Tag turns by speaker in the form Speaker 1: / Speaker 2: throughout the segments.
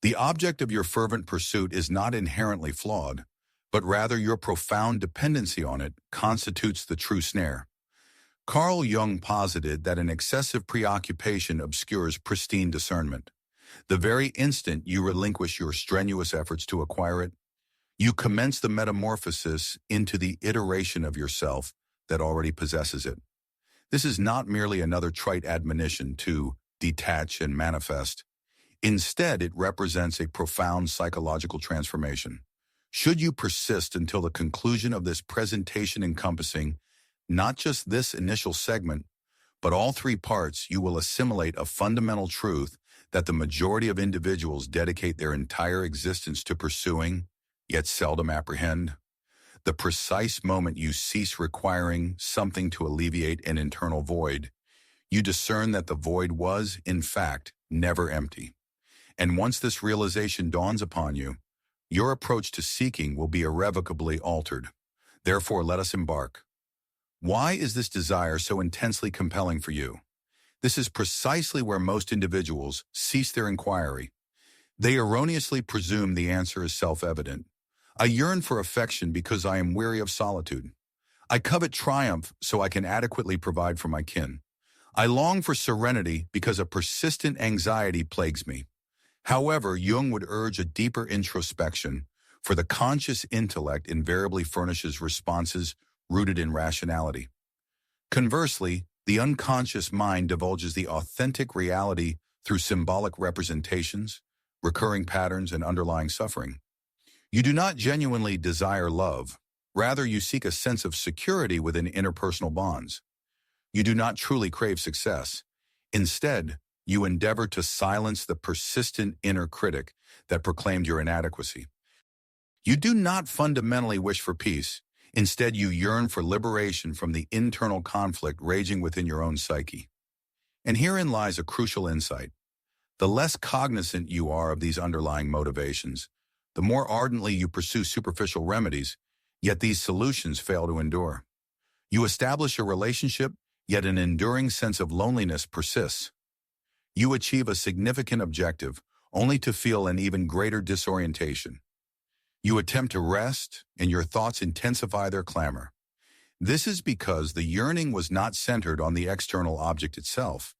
Speaker 1: The object of your fervent pursuit is not inherently flawed, but rather your profound dependency on it constitutes the true snare. Carl Jung posited that an excessive preoccupation obscures pristine discernment. The very instant you relinquish your strenuous efforts to acquire it, you commence the metamorphosis into the iteration of yourself that already possesses it. This is not merely another trite admonition to detach and manifest. Instead, it represents a profound psychological transformation. Should you persist until the conclusion of this presentation encompassing not just this initial segment, but all three parts, you will assimilate a fundamental truth that the majority of individuals dedicate their entire existence to pursuing, yet seldom apprehend. The precise moment you cease requiring something to alleviate an internal void, you discern that the void was, in fact, never empty. And once this realization dawns upon you, your approach to seeking will be irrevocably altered. Therefore, let us embark. Why is this desire so intensely compelling for you? This is precisely where most individuals cease their inquiry. They erroneously presume the answer is self-evident. I yearn for affection because I am weary of solitude. I covet triumph so I can adequately provide for my kin. I long for serenity because a persistent anxiety plagues me. However, Jung would urge a deeper introspection, for the conscious intellect invariably furnishes responses rooted in rationality. Conversely, the unconscious mind divulges the authentic reality through symbolic representations, recurring patterns, and underlying suffering. You do not genuinely desire love. Rather, you seek a sense of security within interpersonal bonds. You do not truly crave success. Instead, you endeavor to silence the persistent inner critic that proclaimed your inadequacy. You do not fundamentally wish for peace. Instead, you yearn for liberation from the internal conflict raging within your own psyche. And herein lies a crucial insight. The less cognizant you are of these underlying motivations, the more ardently you pursue superficial remedies, yet these solutions fail to endure. You establish a relationship, yet an enduring sense of loneliness persists. You achieve a significant objective, only to feel an even greater disorientation. You attempt to rest, and your thoughts intensify their clamor. This is because the yearning was not centered on the external object itself.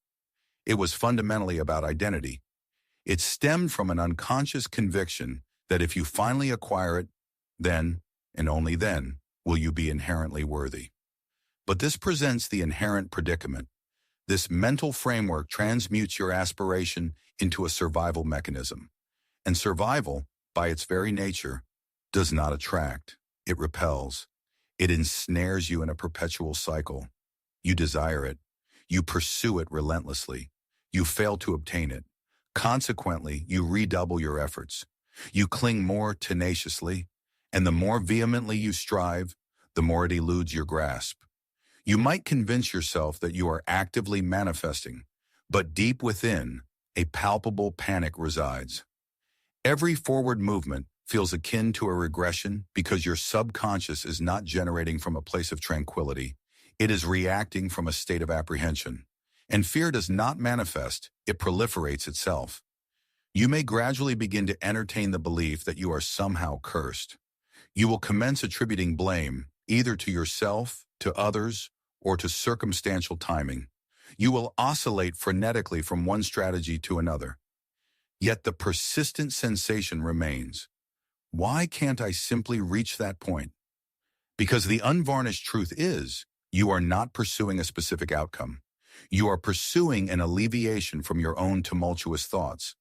Speaker 1: It was fundamentally about identity. It stemmed from an unconscious conviction that if you finally acquire it, then, and only then, will you be inherently worthy. But this presents the inherent predicament. This mental framework transmutes your aspiration into a survival mechanism. And survival, by its very nature, does not attract. It repels. It ensnares you in a perpetual cycle. You desire it. You pursue it relentlessly. You fail to obtain it. Consequently, you redouble your efforts. You cling more tenaciously, and the more vehemently you strive, the more it eludes your grasp. You might convince yourself that you are actively manifesting, but deep within, a palpable panic resides. Every forward movement feels akin to a regression because your subconscious is not generating from a place of tranquility. It is reacting from a state of apprehension. And fear does not manifest, it proliferates itself. You may gradually begin to entertain the belief that you are somehow cursed. You will commence attributing blame, either to yourself, to others, or to circumstantial timing. You will oscillate frenetically from one strategy to another. Yet the persistent sensation remains. Why can't I simply reach that point? Because the unvarnished truth is, you are not pursuing a specific outcome. You are pursuing an alleviation from your own tumultuous thoughts.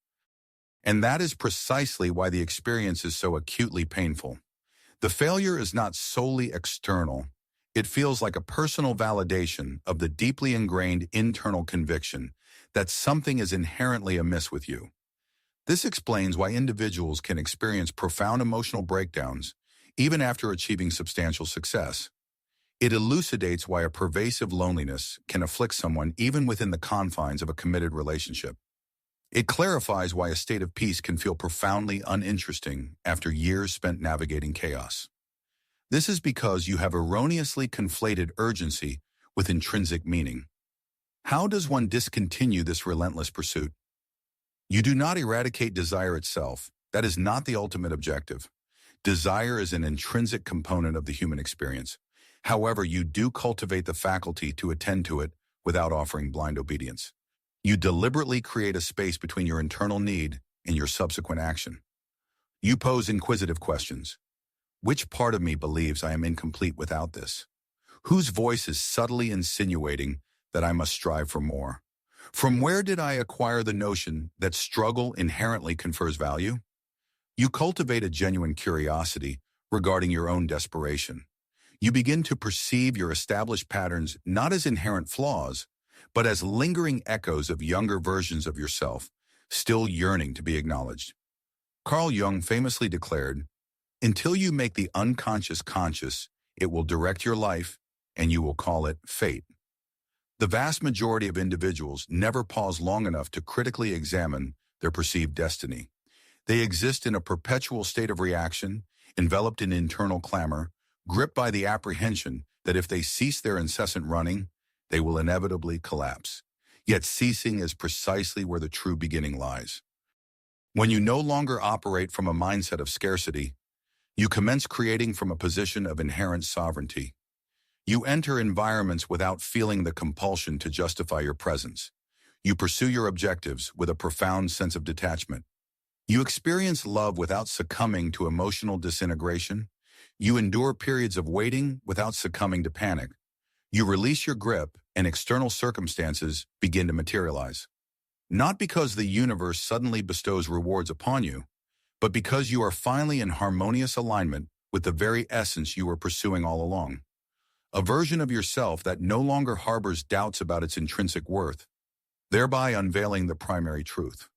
Speaker 1: And that is precisely why the experience is so acutely painful. The failure is not solely external. It feels like a personal validation of the deeply ingrained internal conviction that something is inherently amiss with you. This explains why individuals can experience profound emotional breakdowns even after achieving substantial success. It elucidates why a pervasive loneliness can afflict someone even within the confines of a committed relationship. It clarifies why a state of peace can feel profoundly uninteresting after years spent navigating chaos. This is because you have erroneously conflated urgency with intrinsic meaning. How does one discontinue this relentless pursuit? You do not eradicate desire itself. That is not the ultimate objective. Desire is an intrinsic component of the human experience. However, you do cultivate the faculty to attend to it without offering blind obedience. You deliberately create a space between your internal need and your subsequent action. You pose inquisitive questions. Which part of me believes I am incomplete without this? Whose voice is subtly insinuating that I must strive for more? From where did I acquire the notion that struggle inherently confers value? You cultivate a genuine curiosity regarding your own desperation. You begin to perceive your established patterns not as inherent flaws, but as lingering echoes of younger versions of yourself, still yearning to be acknowledged. Carl Jung famously declared, "Until you make the unconscious conscious, it will direct your life, and you will call it fate." The vast majority of individuals never pause long enough to critically examine their perceived destiny. They exist in a perpetual state of reaction, enveloped in internal clamor, gripped by the apprehension that if they cease their incessant running, they will inevitably collapse. Yet ceasing is precisely where the true beginning lies. When you no longer operate from a mindset of scarcity, you commence creating from a position of inherent sovereignty. You enter environments without feeling the compulsion to justify your presence. You pursue your objectives with a profound sense of detachment. You experience love without succumbing to emotional disintegration. You endure periods of waiting without succumbing to panic. You release your grip and external circumstances begin to materialize. Not because the universe suddenly bestows rewards upon you, but because you are finally in harmonious alignment with the very essence you were pursuing all along. A version of yourself that no longer harbors doubts about its intrinsic worth, thereby unveiling the primary truth.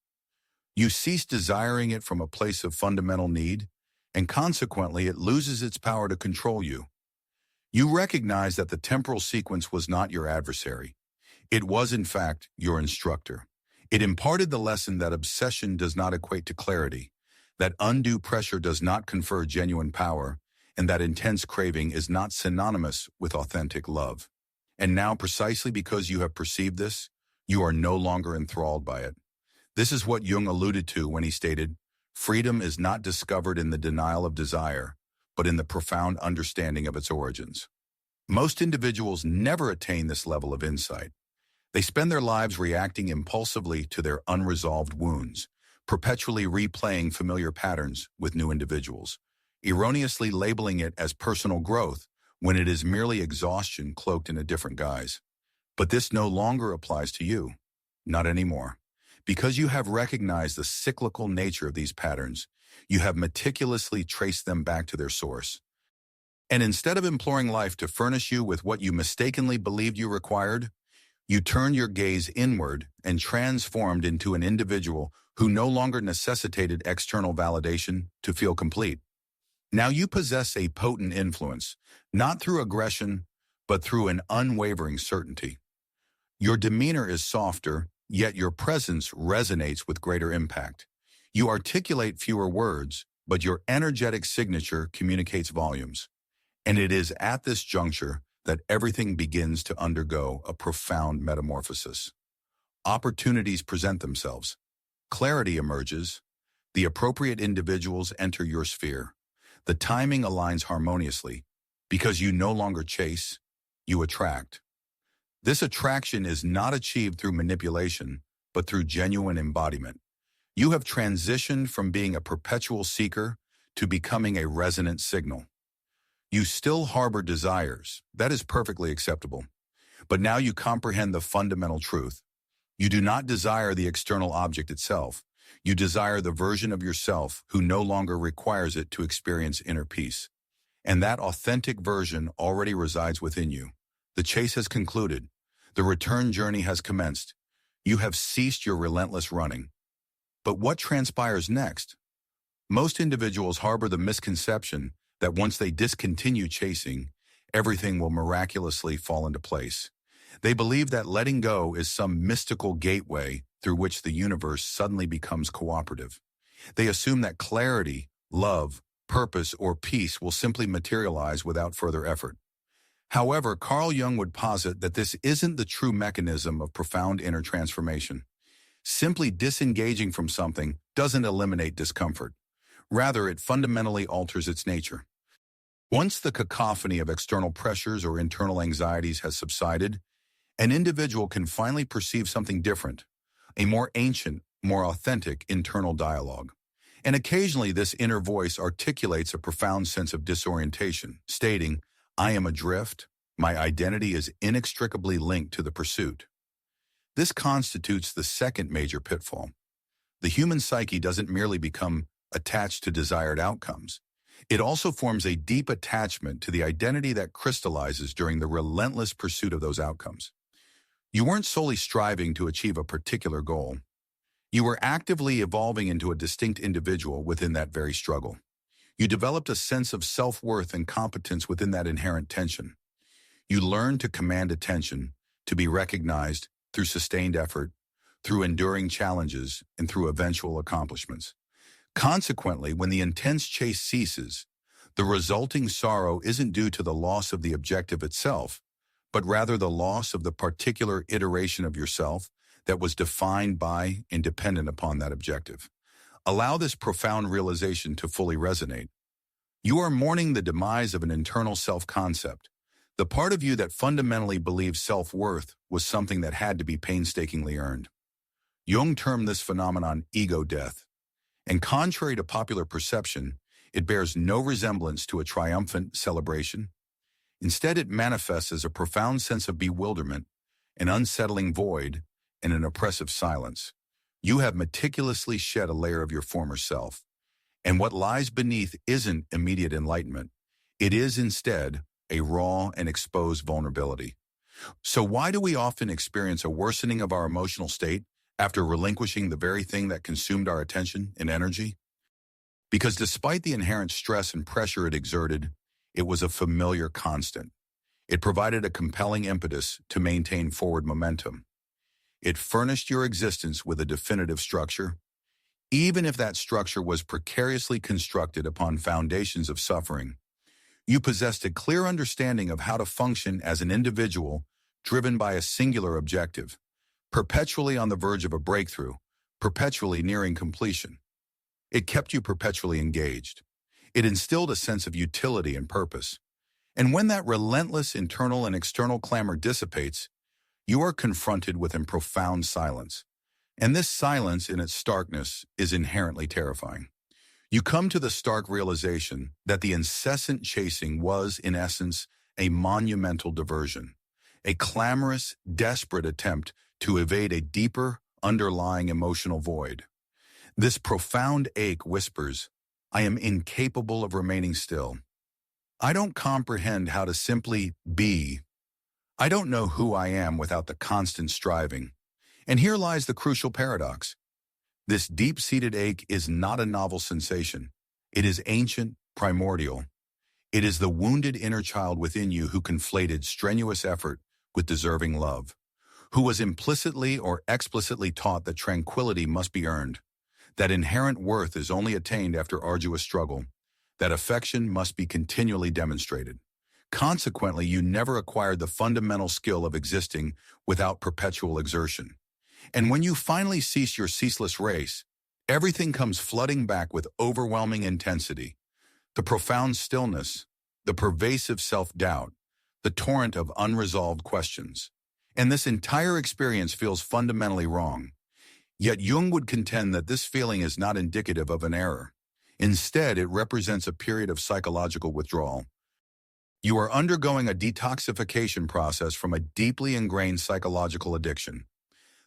Speaker 1: You cease desiring it from a place of fundamental need, and consequently it loses its power to control you. You recognize that the temporal sequence was not your adversary. It was, in fact, your instructor. It imparted the lesson that obsession does not equate to clarity, that undue pressure does not confer genuine power, and that intense craving is not synonymous with authentic love. And now, precisely because you have perceived this, you are no longer enthralled by it. This is what Jung alluded to when he stated, "Freedom is not discovered in the denial of desire, but in the profound understanding of its origins." Most individuals never attain this level of insight. They spend their lives reacting impulsively to their unresolved wounds, perpetually replaying familiar patterns with new individuals, erroneously labeling it as personal growth when it is merely exhaustion cloaked in a different guise. But this no longer applies to you. Not anymore. Because you have recognized the cyclical nature of these patterns, you have meticulously traced them back to their source. And instead of imploring life to furnish you with what you mistakenly believed you required, you turned your gaze inward and transformed into an individual who no longer necessitated external validation to feel complete. Now you possess a potent influence, not through aggression, but through an unwavering certainty. Your demeanor is softer, yet your presence resonates with greater impact. You articulate fewer words, but your energetic signature communicates volumes. And it is at this juncture that everything begins to undergo a profound metamorphosis. Opportunities present themselves. Clarity emerges. The appropriate individuals enter your sphere. The timing aligns harmoniously. Because you no longer chase, you attract. This attraction is not achieved through manipulation, but through genuine embodiment. You have transitioned from being a perpetual seeker to becoming a resonant signal. You still harbor desires. That is perfectly acceptable. But now you comprehend the fundamental truth. You do not desire the external object itself. You desire the version of yourself who no longer requires it to experience inner peace. And that authentic version already resides within you. The chase has concluded. The return journey has commenced. You have ceased your relentless running. But what transpires next? Most individuals harbor the misconception that once they discontinue chasing, everything will miraculously fall into place. They believe that letting go is some mystical gateway through which the universe suddenly becomes cooperative. They assume that clarity, love, purpose, or peace will simply materialize without further effort. However, Carl Jung would posit that this isn't the true mechanism of profound inner transformation. Simply disengaging from something doesn't eliminate discomfort. Rather, it fundamentally alters its nature. Once the cacophony of external pressures or internal anxieties has subsided, an individual can finally perceive something different, a more ancient, more authentic internal dialogue. And occasionally this inner voice articulates a profound sense of disorientation, stating, "I am adrift, my identity is inextricably linked to the pursuit." This constitutes the second major pitfall. The human psyche doesn't merely become attached to desired outcomes. It also forms a deep attachment to the identity that crystallizes during the relentless pursuit of those outcomes. You weren't solely striving to achieve a particular goal. You were actively evolving into a distinct individual within that very struggle. You developed a sense of self-worth and competence within that inherent tension. You learned to command attention, to be recognized through sustained effort, through enduring challenges, and through eventual accomplishments. Consequently, when the intense chase ceases, the resulting sorrow isn't due to the loss of the objective itself, but rather the loss of the particular iteration of yourself that was defined by and dependent upon that objective. Allow this profound realization to fully resonate. You are mourning the demise of an internal self-concept, the part of you that fundamentally believes self-worth was something that had to be painstakingly earned. Jung termed this phenomenon ego death, and contrary to popular perception, it bears no resemblance to a triumphant celebration. Instead, it manifests as a profound sense of bewilderment, an unsettling void, and an oppressive silence. You have meticulously shed a layer of your former self, and what lies beneath isn't immediate enlightenment. It is instead a raw and exposed vulnerability. So why do we often experience a worsening of our emotional state after relinquishing the very thing that consumed our attention and energy? Because despite the inherent stress and pressure it exerted, it was a familiar constant. It provided a compelling impetus to maintain forward momentum. It furnished your existence with a definitive structure, even if that structure was precariously constructed upon foundations of suffering. You possessed a clear understanding of how to function as an individual driven by a singular objective, perpetually on the verge of a breakthrough, perpetually nearing completion. It kept you perpetually engaged. It instilled a sense of utility and purpose. And when that relentless internal and external clamor dissipates, you are confronted with a profound silence. And this silence in its starkness is inherently terrifying. You come to the stark realization that the incessant chasing was, in essence, a monumental diversion, a clamorous, desperate attempt to evade a deeper, underlying emotional void. This profound ache whispers, "I am incapable of remaining still. I don't comprehend how to simply be. I don't know who I am without the constant striving." And here lies the crucial paradox. This deep-seated ache is not a novel sensation. It is ancient, primordial. It is the wounded inner child within you who conflated strenuous effort with deserving love, who was implicitly or explicitly taught that tranquility must be earned, that inherent worth is only attained after arduous struggle, that affection must be continually demonstrated. Consequently, you never acquired the fundamental skill of existing without perpetual exertion. And when you finally cease your ceaseless race, everything comes flooding back with overwhelming intensity. The profound stillness, the pervasive self-doubt, the torrent of unresolved questions. And this entire experience feels fundamentally wrong. Yet Jung would contend that this feeling is not indicative of an error. Instead, it represents a period of psychological withdrawal. You are undergoing a detoxification process from a deeply ingrained psychological addiction,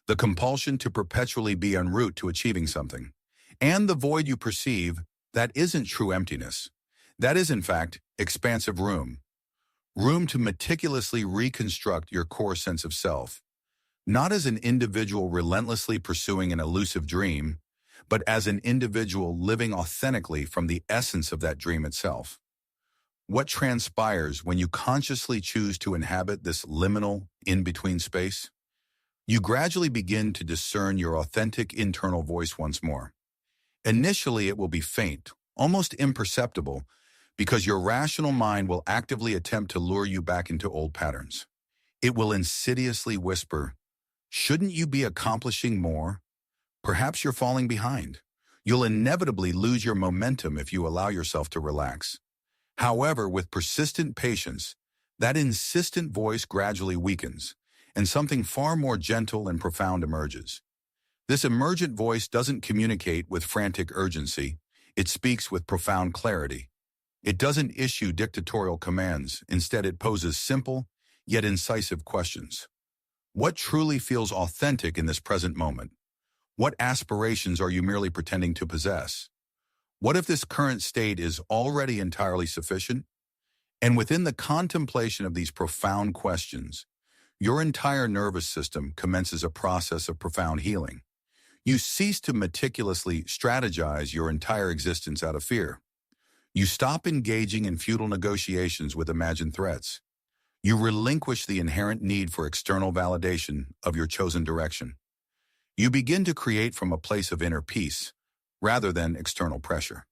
Speaker 1: the compulsion to perpetually be en route to achieving something, and the void you perceive that isn't true emptiness. That is, in fact, expansive room to meticulously reconstruct your core sense of self, not as an individual relentlessly pursuing an elusive dream, but as an individual living authentically from the essence of that dream itself. What transpires when you consciously choose to inhabit this liminal, in-between space? You gradually begin to discern your authentic internal voice once more. Initially, it will be faint, almost imperceptible, because your rational mind will actively attempt to lure you back into old patterns. It will insidiously whisper, "Shouldn't you be accomplishing more? Perhaps you're falling behind. You'll inevitably lose your momentum if you allow yourself to relax. However, with persistent patience, that insistent voice gradually weakens, and something far more gentle and profound emerges. This emergent voice doesn't communicate with frantic urgency, it speaks with profound clarity. It doesn't issue dictatorial commands, instead it poses simple, yet incisive questions. What truly feels authentic in this present moment? What aspirations are you merely pretending to possess? What if this current state is already entirely sufficient? And within the contemplation of these profound questions, your entire nervous system commences a process of profound healing. You cease to meticulously strategize your entire existence out of fear. You stop engaging in futile negotiations with imagined threats. You relinquish the inherent need for external validation of your chosen direction. You begin to create from a place of inner peace, rather than external pressure.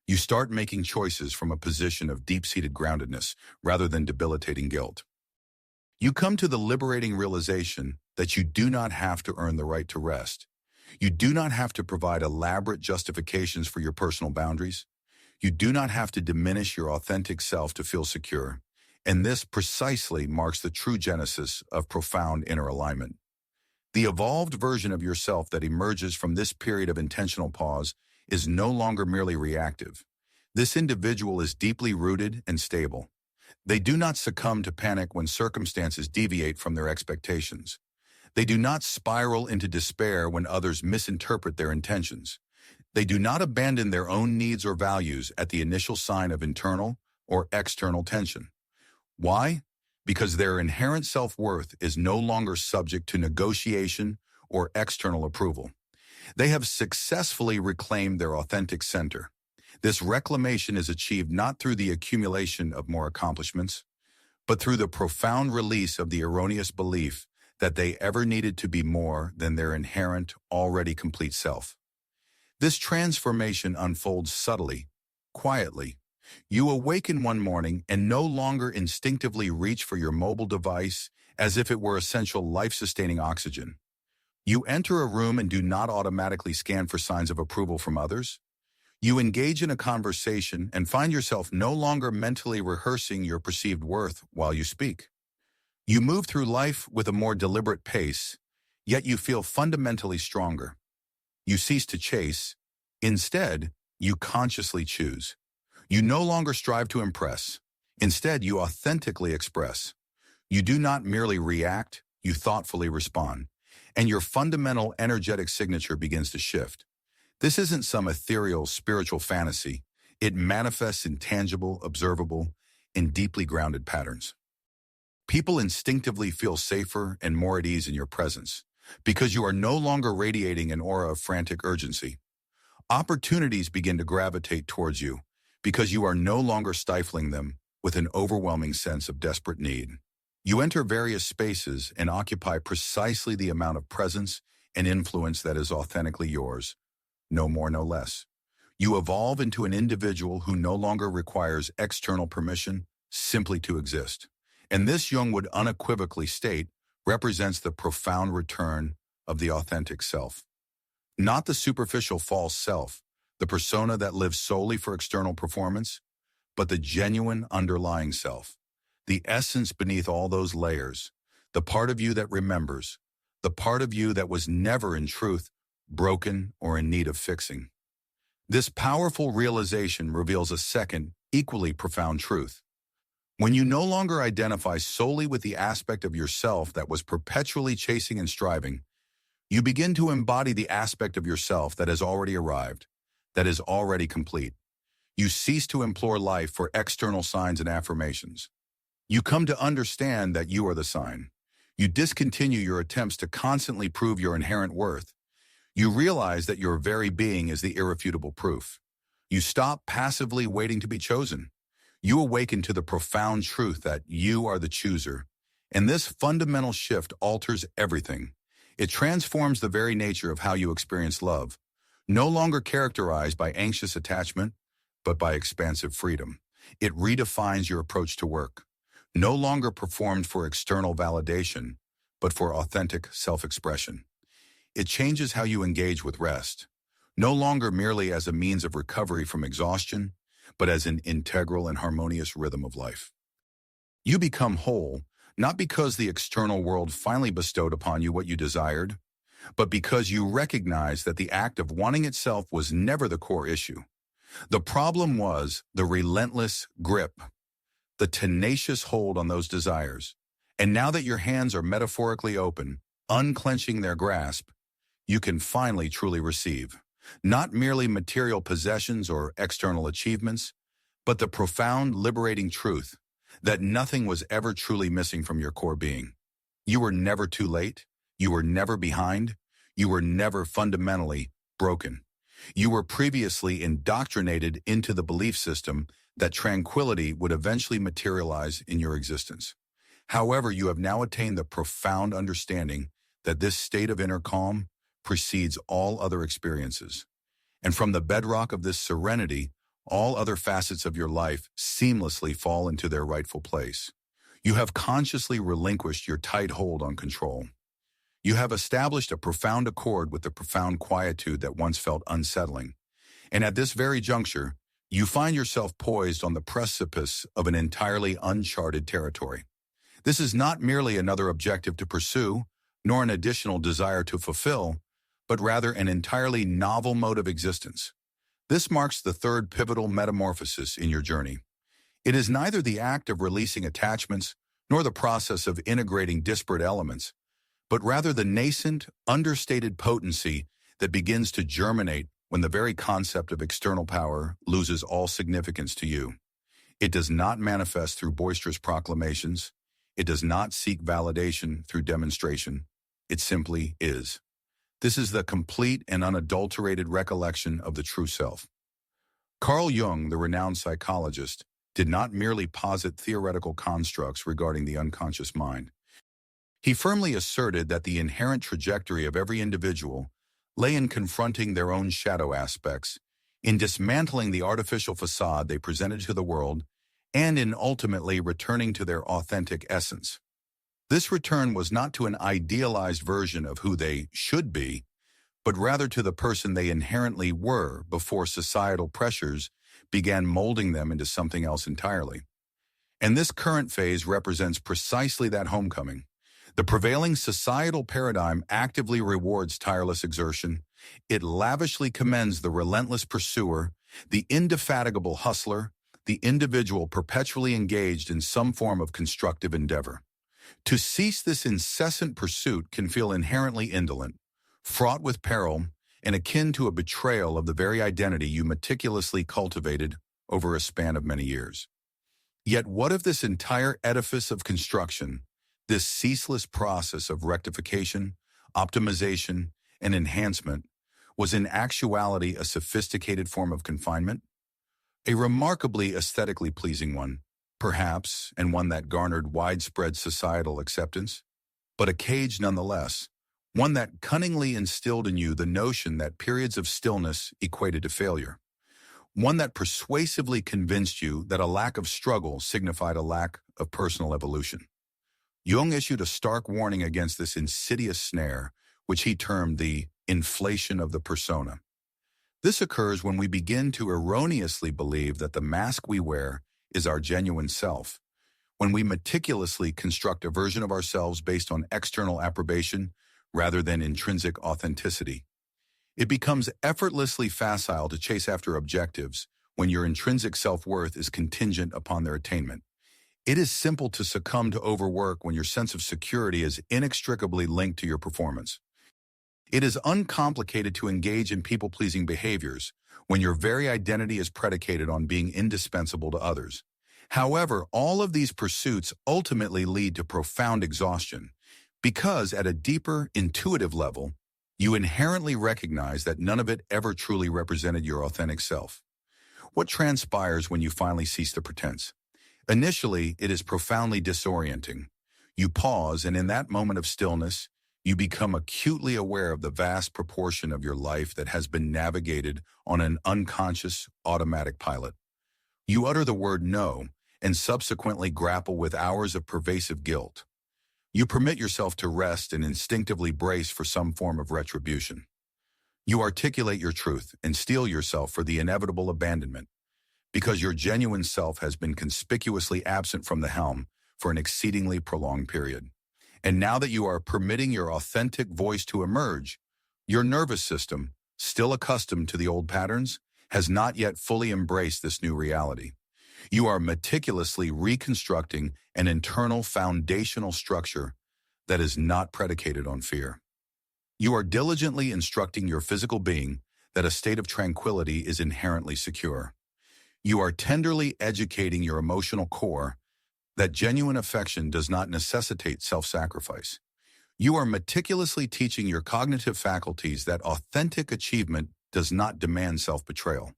Speaker 1: You start making choices from a position of deep-seated groundedness, rather than debilitating guilt. You come to the liberating realization that you do not have to earn the right to rest. You do not have to provide elaborate justifications for your personal boundaries. You do not have to diminish your authentic self to feel secure. And this precisely marks the true genesis of profound inner alignment. The evolved version of yourself that emerges from this period of intentional pause is no longer merely reactive. This individual is deeply rooted and stable. They do not succumb to panic when circumstances deviate from their expectations. They do not spiral into despair when others misinterpret their intentions. They do not abandon their own needs or values at the initial sign of internal or external tension. Why? Because their inherent self-worth is no longer subject to negotiation or external approval. They have successfully reclaimed their authentic center. This reclamation is achieved not through the accumulation of more accomplishments, but through the profound release of the erroneous belief that they ever needed to be more than their inherent, already complete self. This transformation unfolds subtly, quietly. You awaken one morning and no longer instinctively reach for your mobile device as if it were essential life-sustaining oxygen. You enter a room and do not automatically scan for signs of approval from others. You engage in a conversation and find yourself no longer mentally rehearsing your perceived worth while you speak. You move through life with a more deliberate pace, yet you feel fundamentally stronger. You cease to chase. Instead, you consciously choose. You no longer strive to impress. Instead, you authentically express. You do not merely react, you thoughtfully respond. And your fundamental energetic signature begins to shift. This isn't some ethereal spiritual fantasy. It manifests in tangible, observable, and deeply grounded patterns. People instinctively feel safer and more at ease in your presence because you are no longer radiating an aura of frantic urgency. Opportunities begin to gravitate towards you because you are no longer stifling them with an overwhelming sense of desperate need. You enter various spaces and occupy precisely the amount of presence and influence that is authentically yours, no more, no less. You evolve into an individual who no longer requires external permission simply to exist. And this, Jung would unequivocally state, represents the profound return of the authentic self. Not the superficial false self, the persona that lives solely for external performance, but the genuine underlying self, the essence beneath all those layers, the part of you that remembers, the part of you that was never in truth broken or in need of fixing. This powerful realization reveals a second, equally profound truth. When you no longer identify solely with the aspect of yourself that was perpetually chasing and striving, you begin to embody the aspect of yourself that has already arrived, that is already complete. You cease to implore life for external signs and affirmations. You come to understand that you are the sign. You discontinue your attempts to constantly prove your inherent worth. You realize that your very being is the irrefutable proof. You stop passively waiting to be chosen. You awaken to the profound truth that you are the chooser. And this fundamental shift alters everything. It transforms the very nature of how you experience love, no longer characterized by anxious attachment, but by expansive freedom. It redefines your approach to work, no longer performed for external validation, but for authentic self-expression. it changes how you engage with rest, no longer merely as a means of recovery from exhaustion, but as an integral and harmonious rhythm of life. You become whole, not because the external world finally bestowed upon you what you desired, but because you recognize that the act of wanting itself was never the core issue. The problem was the relentless grip, the tenacious hold on those desires. And now that your hands are metaphorically open, unclenching their grasp, you can finally truly receive, not merely material possessions or external achievements, but the profound, liberating truth that nothing was ever truly missing from your core being. You were never too late. You were never behind. You were never fundamentally broken. You were previously indoctrinated into the belief system that tranquility would eventually materialize in your existence. However, you have now attained the profound understanding that this state of inner calm precedes all other experiences. And from the bedrock of this serenity, all other facets of your life seamlessly fall into their rightful place. You have consciously relinquished your tight hold on control. You have established a profound accord with the profound quietude that once felt unsettling. And at this very juncture, you find yourself poised on the precipice of an entirely uncharted territory. This is not merely another objective to pursue, nor an additional desire to fulfill, but rather an entirely novel mode of existence. This marks the third pivotal metamorphosis in your journey. It is neither the act of releasing attachments nor the process of integrating disparate elements, but rather the nascent, understated potency that begins to germinate when the very concept of external power loses all significance to you. It does not manifest through boisterous proclamations. It does not seek validation through demonstration. It simply is. This is the complete and unadulterated recollection of the true self. Carl Jung, the renowned psychologist, did not merely posit theoretical constructs regarding the unconscious mind. He firmly asserted that the inherent trajectory of every individual lay in confronting their own shadow aspects, in dismantling the artificial facade they presented to the world, and in ultimately returning to their authentic essence. This return was not to an idealized version of who they should be, but rather to the person they inherently were before societal pressures began molding them into something else entirely. And this current phase represents precisely that homecoming. The prevailing societal paradigm actively rewards tireless exertion. It lavishly commends the relentless pursuer, the indefatigable hustler, the individual perpetually engaged in some form of constructive endeavor. To cease this incessant pursuit can feel inherently indolent, fraught with peril, and akin to a betrayal of the very identity you meticulously cultivated over a span of many years. Yet what if this entire edifice of construction, this ceaseless process of rectification, optimization, and enhancement, was in actuality a sophisticated form of confinement? A remarkably aesthetically pleasing one, perhaps, and one that garnered widespread societal acceptance, but a cage nonetheless, one that cunningly instilled in you the notion that periods of stillness equated to failure, one that persuasively convinced you that a lack of struggle signified a lack of personal evolution. Jung issued a stark warning against this insidious snare, which he termed the inflation of the persona. This occurs when we begin to erroneously believe that the mask we wear is our genuine self, when we meticulously construct a version of ourselves based on external approbation rather than intrinsic authenticity. It becomes effortlessly facile to chase after objectives when your intrinsic self-worth is contingent upon their attainment. It is simple to succumb to overwork when your sense of security is inextricably linked to your performance. It is uncomplicated to engage in people-pleasing behaviors when your very identity is predicated on being indispensable to others. However, all of these pursuits ultimately lead to profound exhaustion because at a deeper, intuitive level, you inherently recognize that none of it ever truly represented your authentic self. What transpires when you finally cease the pretense? Initially, it is profoundly disorienting. You pause, and in that moment of stillness, you become acutely aware of the vast proportion of your life that has been navigated on an unconscious, automatic pilot. You utter the word no, and subsequently grapple with hours of pervasive guilt. You permit yourself to rest and instinctively brace for some form of retribution. You articulate your truth and steel yourself for the inevitable abandonment, because your genuine self has been conspicuously absent from the helm for an exceedingly prolonged period. And now that you are permitting your authentic voice to emerge, your nervous system, still accustomed to the old patterns, has not yet fully embraced this new reality. You are meticulously reconstructing an internal foundational structure that is not predicated on fear. You are diligently instructing your physical being that a state of tranquility is inherently secure. You are tenderly educating your emotional core that genuine affection does not necessitate self-sacrifice. You are meticulously teaching your cognitive faculties that authentic achievement does not demand self-betrayal.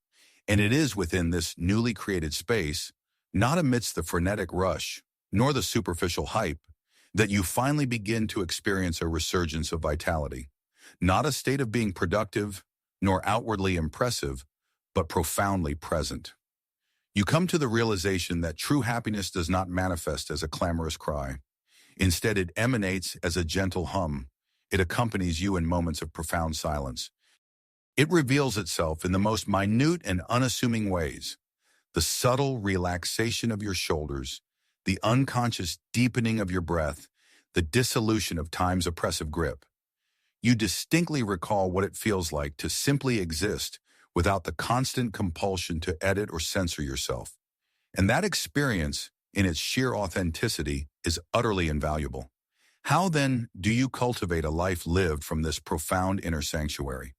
Speaker 1: And it is within this newly created space, not amidst the frenetic rush, nor the superficial hype, that you finally begin to experience a resurgence of vitality. Not a state of being productive, nor outwardly impressive, but profoundly present. You come to the realization that true happiness does not manifest as a clamorous cry. Instead, it emanates as a gentle hum. It accompanies you in moments of profound silence. It reveals itself in the most minute and unassuming ways. The subtle relaxation of your shoulders, the unconscious deepening of your breath, the dissolution of time's oppressive grip. You distinctly recall what it feels like to simply exist without the constant compulsion to edit or censor yourself. And that experience, in its sheer authenticity, is utterly invaluable. How then do you cultivate a life lived from this profound inner sanctuary?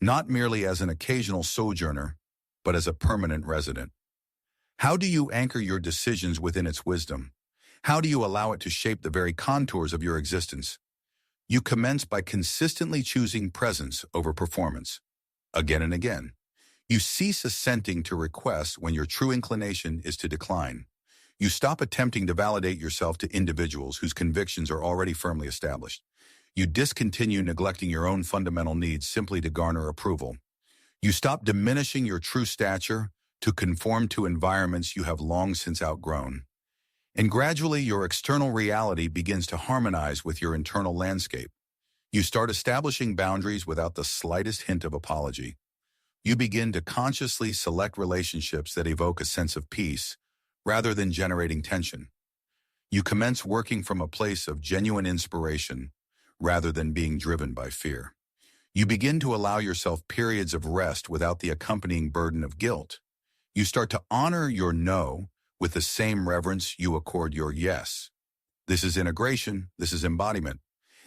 Speaker 1: Not merely as an occasional sojourner, but as a permanent resident. How do you anchor your decisions within its wisdom? How do you allow it to shape the very contours of your existence? You commence by consistently choosing presence over performance. Again and again. You cease assenting to requests when your true inclination is to decline. You stop attempting to validate yourself to individuals whose convictions are already firmly established. You discontinue neglecting your own fundamental needs simply to garner approval. You stop diminishing your true stature to conform to environments you have long since outgrown. And gradually, your external reality begins to harmonize with your internal landscape. You start establishing boundaries without the slightest hint of apology. You begin to consciously select relationships that evoke a sense of peace, rather than generating tension. You commence working from a place of genuine inspiration, rather than being driven by fear. You begin to allow yourself periods of rest without the accompanying burden of guilt. You start to honor your no with the same reverence you accord your yes. This is integration. This is embodiment.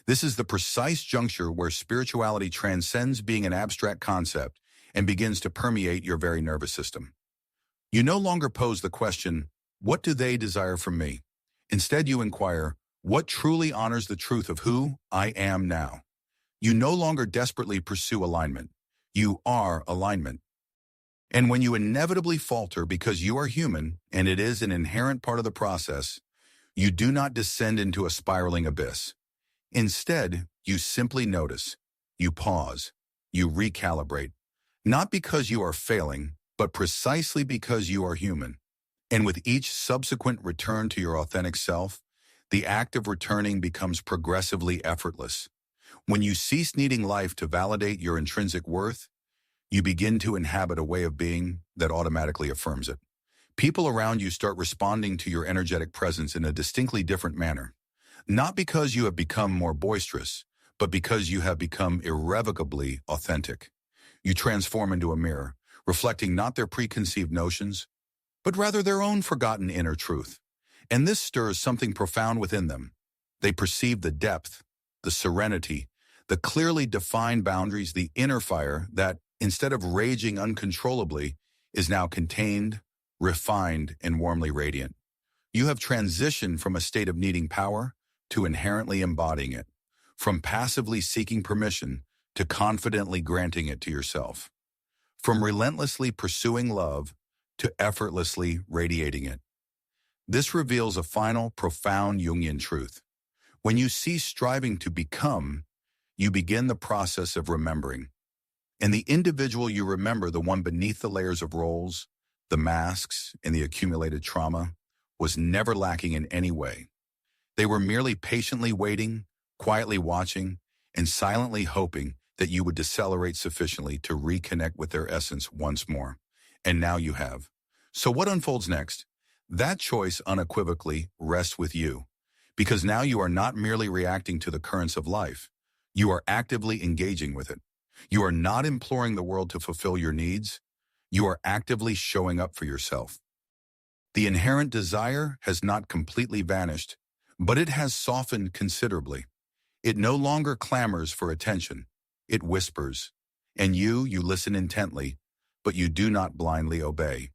Speaker 1: This is the precise juncture where spirituality transcends being an abstract concept and begins to permeate your very nervous system. You no longer pose the question, what do they desire from me? Instead, you inquire, what truly honors the truth of who I am now? You no longer desperately pursue alignment. You are alignment. And when you inevitably falter because you are human, and it is an inherent part of the process, you do not descend into a spiraling abyss. Instead, you simply notice, you pause, you recalibrate, not because you are failing, but precisely because you are human. And with each subsequent return to your authentic self, the act of returning becomes progressively effortless. When you cease needing life to validate your intrinsic worth, you begin to inhabit a way of being that automatically affirms it. People around you start responding to your energetic presence in a distinctly different manner, not because you have become more boisterous, but because you have become irrevocably authentic. You transform into a mirror, reflecting not their preconceived notions, but rather their own forgotten inner truth. And this stirs something profound within them. They perceive the depth, the serenity, the clearly defined boundaries, the inner fire that, instead of raging uncontrollably, is now contained, refined, and warmly radiant. You have transitioned from a state of needing power to inherently embodying it, from passively seeking permission to confidently granting it to yourself, from relentlessly pursuing love to effortlessly radiating it. This reveals a final, profound Jungian truth. When you cease striving to become, you begin the process of remembering. And the individual you remember, the one beneath the layers of roles, the masks, and the accumulated trauma, was never lacking in any way. They were merely patiently waiting, quietly watching, and silently hoping that you would decelerate sufficiently to reconnect with their essence once more. And now you have. So what unfolds next? That choice unequivocally rests with you, because now you are not merely reacting to the currents of life. You are actively engaging with it. You are not imploring the world to fulfill your needs. You are actively showing up for yourself. The inherent desire has not completely vanished, but it has softened considerably. It no longer clamors for attention. It whispers. And you listen intently, but you do not blindly obey.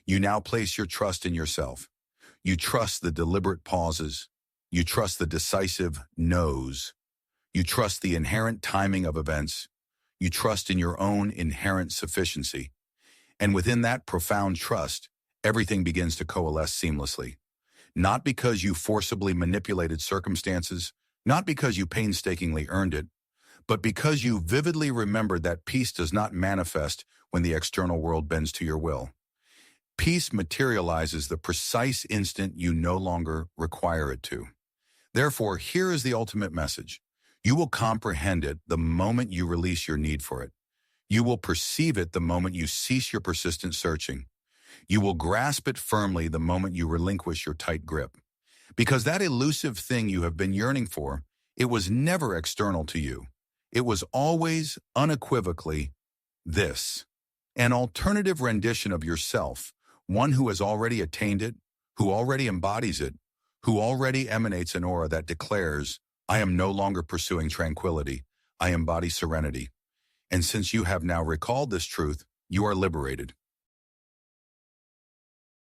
Speaker 1: You now place your trust in yourself. You trust the deliberate pauses. You trust the decisive no's. You trust the inherent timing of events. You trust in your own inherent sufficiency. And within that profound trust, everything begins to coalesce seamlessly. Not because you forcibly manipulated circumstances, not because you painstakingly earned it, but because you vividly remembered that peace does not manifest when the external world bends to your will. Peace materializes the precise instant you no longer require it to. Therefore, here is the ultimate message. You will comprehend it the moment you release your need for it. You will perceive it the moment you cease your persistent searching. You will grasp it firmly the moment you relinquish your tight grip. Because that elusive thing you have been yearning for, it was never external to you. It was always, unequivocally, this. An alternative rendition of yourself, one who has already attained it, who already embodies it, who already emanates an aura that declares, I am no longer pursuing tranquility, I embody serenity. And since you have now recalled this truth, you are liberated.